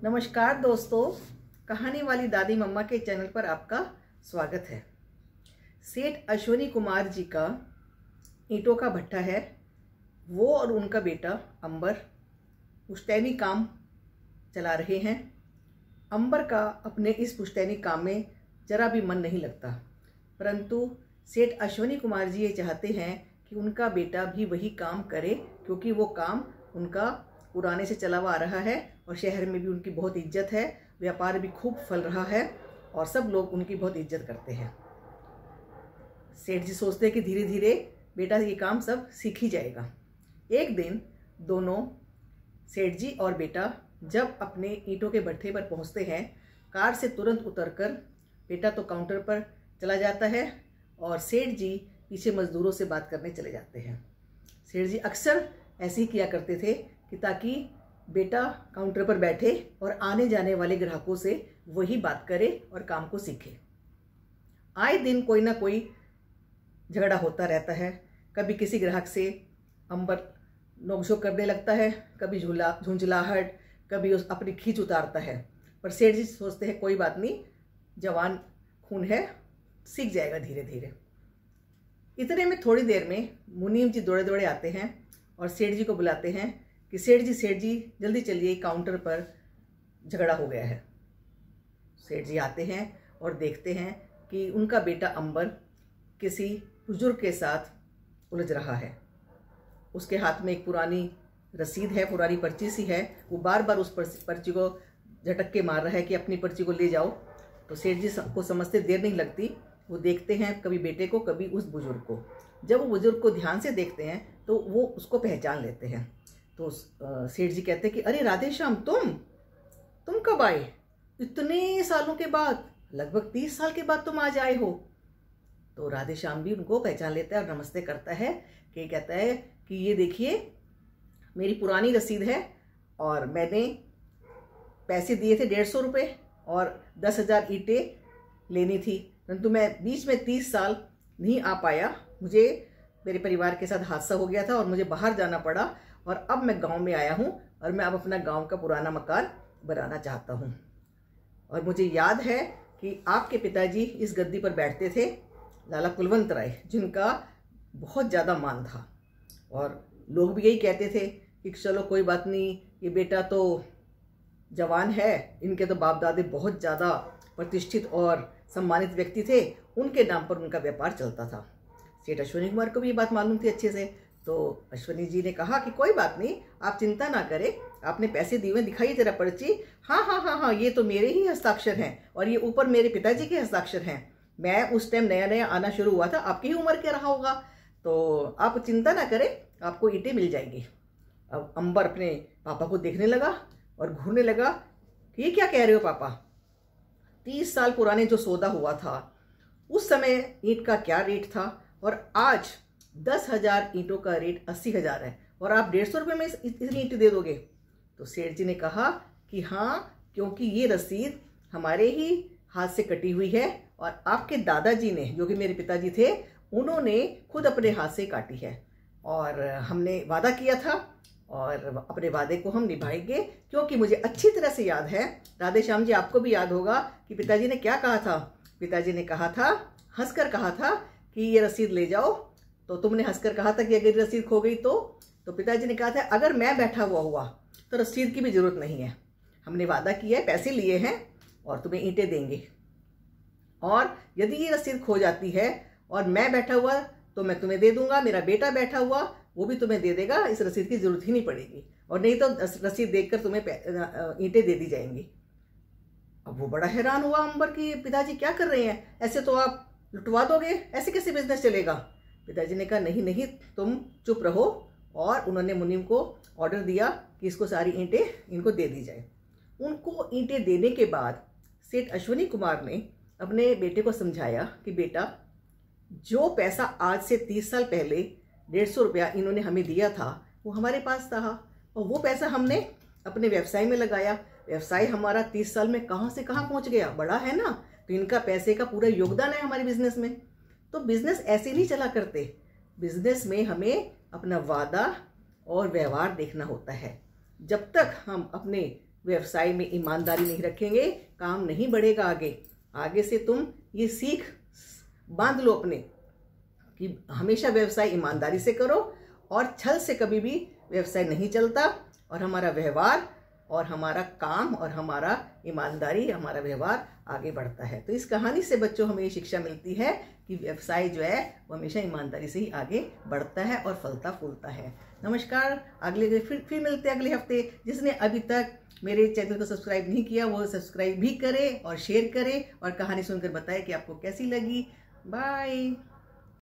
नमस्कार दोस्तों, कहानी वाली दादी मम्मा के चैनल पर आपका स्वागत है। सेठ अश्वनी कुमार जी का ईंटों का भट्ठा है। वो और उनका बेटा अंबर पुश्तैनी काम चला रहे हैं। अंबर का अपने इस पुश्तैनी काम में जरा भी मन नहीं लगता, परंतु सेठ अश्वनी कुमार जी ये चाहते हैं कि उनका बेटा भी वही काम करे, क्योंकि वो काम उनका पुराने से चला हुआ आ रहा है और शहर में भी उनकी बहुत इज्जत है। व्यापार भी खूब फल रहा है और सब लोग उनकी बहुत इज्जत करते हैं। सेठ जी सोचते हैं कि धीरे धीरे बेटा ये काम सब सीख ही जाएगा। एक दिन दोनों सेठ जी और बेटा जब अपने ईंटों के भट्ठे पर पहुंचते हैं, कार से तुरंत उतरकर बेटा तो काउंटर पर चला जाता है और सेठ जी पीछे मजदूरों से बात करने चले जाते हैं। सेठ जी अक्सर ऐसे ही किया करते थे कि ताकि बेटा काउंटर पर बैठे और आने जाने वाले ग्राहकों से वही बात करे और काम को सीखे। आए दिन कोई ना कोई झगड़ा होता रहता है। कभी किसी ग्राहक से अंबर नोकझोंक करने लगता है, कभी झुंझलाहट, कभी उस अपनी खींच उतारता है। पर सेठ जी सोचते हैं कोई बात नहीं, जवान खून है, सीख जाएगा धीरे धीरे। इतने में थोड़ी देर में मुनीम जी दौड़े दौड़े आते हैं और सेठ जी को बुलाते हैं कि सेठ जी जल्दी चलिए, काउंटर पर झगड़ा हो गया है। सेठ जी आते हैं और देखते हैं कि उनका बेटा अंबर किसी बुजुर्ग के साथ उलझ रहा है। उसके हाथ में एक पुरानी रसीद है, पुरानी पर्ची सी है। वो बार बार उस पर्ची को झटक के मार रहा है कि अपनी पर्ची को ले जाओ। तो सेठ जी को समझते देर नहीं लगती। वो देखते हैं कभी बेटे को, कभी उस बुजुर्ग को। जब वो बुजुर्ग को ध्यान से देखते हैं तो वो उसको पहचान लेते हैं। तो सेठ जी कहते हैं कि अरे राधे श्याम, तुम कब आए? इतने सालों के बाद, लगभग 30 साल के बाद तुम आज आए हो। तो राधे श्याम भी उनको पहचान लेता है और नमस्ते करता है। कि कहता है कि ये देखिए मेरी पुरानी रसीद है और मैंने पैसे दिए थे 150 रुपये और 10,000 ईंटें लेनी थी, परंतु मैं बीच में 30 साल नहीं आ पाया। मुझे मेरे परिवार के साथ हादसा हो गया था और मुझे बाहर जाना पड़ा और अब मैं गांव में आया हूं और मैं अब अपना गांव का पुराना मकान बनाना चाहता हूं। और मुझे याद है कि आपके पिताजी इस गद्दी पर बैठते थे, लाला कुलवंत राय, जिनका बहुत ज़्यादा मान था। और लोग भी यही कहते थे कि चलो कोई बात नहीं, ये बेटा तो जवान है, इनके तो बाप दादे बहुत ज़्यादा प्रतिष्ठित और सम्मानित व्यक्ति थे, उनके नाम पर उनका व्यापार चलता था। सेठ अश्वनी कुमार को भी ये बात मालूम थी अच्छे से। तो अश्वनी जी ने कहा कि कोई बात नहीं, आप चिंता ना करें, आपने पैसे दिए हुए, दिखाइए तेरा पर्ची। हाँ, ये तो मेरे ही हस्ताक्षर हैं और ये ऊपर मेरे पिताजी के हस्ताक्षर हैं। मैं उस टाइम नया नया आना शुरू हुआ था, आपकी ही उम्र के रहा होगा, तो आप चिंता ना करें, आपको ईंटें मिल जाएंगी। अब अंबर अपने पापा को देखने लगा और घूरने लगा कि ये क्या कह रहे हो पापा? 30 साल पुराने जो सौदा हुआ था उस समय ईंट का क्या रेट था और आज 10,000 ईंटों का रेट 80,000 है और आप 150 रुपये में इतनी ईंटें दे दोगे? तो सेठ जी ने कहा कि हाँ, क्योंकि ये रसीद हमारे ही हाथ से कटी हुई है और आपके दादाजी ने, जो कि मेरे पिताजी थे, उन्होंने खुद अपने हाथ से काटी है और हमने वादा किया था और अपने वादे को हम निभाएंगे। क्योंकि मुझे अच्छी तरह से याद है, राधे श्याम जी आपको भी याद होगा कि पिताजी ने क्या कहा था। पिताजी ने कहा था, हंसकर कहा था कि ये रसीद ले जाओ। तो तुमने हंसकर कहा था कि अगर रसीद खो गई तो पिताजी ने कहा था अगर मैं बैठा हुआ तो रसीद की भी जरूरत नहीं है, हमने वादा किया है, पैसे लिए हैं और तुम्हें ईंटें देंगे। और यदि ये रसीद खो जाती है और मैं बैठा हुआ तो मैं तुम्हें दे दूंगा, मेरा बेटा बैठा हुआ वो भी तुम्हें दे देगा, इस रसीद की जरूरत ही नहीं पड़ेगी, और नहीं तो रसीद देखकर तुम्हें ईंटें दे दी जाएंगी। अब वो बड़ा हैरान हुआ अंबर की पिताजी क्या कर रहे हैं, ऐसे तो आप लुटवा दोगे, ऐसे कैसे बिजनेस चलेगा? पिताजी ने कहा नहीं, तुम चुप रहो। और उन्होंने मुनीम को ऑर्डर दिया कि इसको सारी ईंटें इनको दे दी जाए। उनको ईंटें देने के बाद सेठ अश्वनी कुमार ने अपने बेटे को समझाया कि बेटा, जो पैसा आज से 30 साल पहले 150 रुपया इन्होंने हमें दिया था वो हमारे पास था और वो पैसा हमने अपने व्यवसाय में लगाया। व्यवसाय हमारा 30 साल में कहाँ से कहाँ पहुँच गया, बड़ा है ना, तो इनका पैसे का पूरा योगदान है हमारे बिजनेस में। तो बिजनेस ऐसे नहीं चला करते, बिजनेस में हमें अपना वादा और व्यवहार देखना होता है। जब तक हम अपने व्यवसाय में ईमानदारी नहीं रखेंगे, काम नहीं बढ़ेगा आगे। आगे से तुम ये सीख बांध लो अपने कि हमेशा व्यवसाय ईमानदारी से करो और छल से कभी भी व्यवसाय नहीं चलता, और हमारा व्यवहार और हमारा काम और हमारा ईमानदारी, हमारा व्यवहार आगे बढ़ता है। तो इस कहानी से बच्चों हमें ये शिक्षा मिलती है कि व्यवसाय जो है वो हमेशा ईमानदारी से ही आगे बढ़ता है और फलता फूलता है। नमस्कार, अगले फिर मिलते हैं अगले हफ्ते। जिसने अभी तक मेरे चैनल को सब्सक्राइब नहीं किया वो सब्सक्राइब भी करे और शेयर करे और कहानी सुनकर बताए कि आपको कैसी लगी। बाय।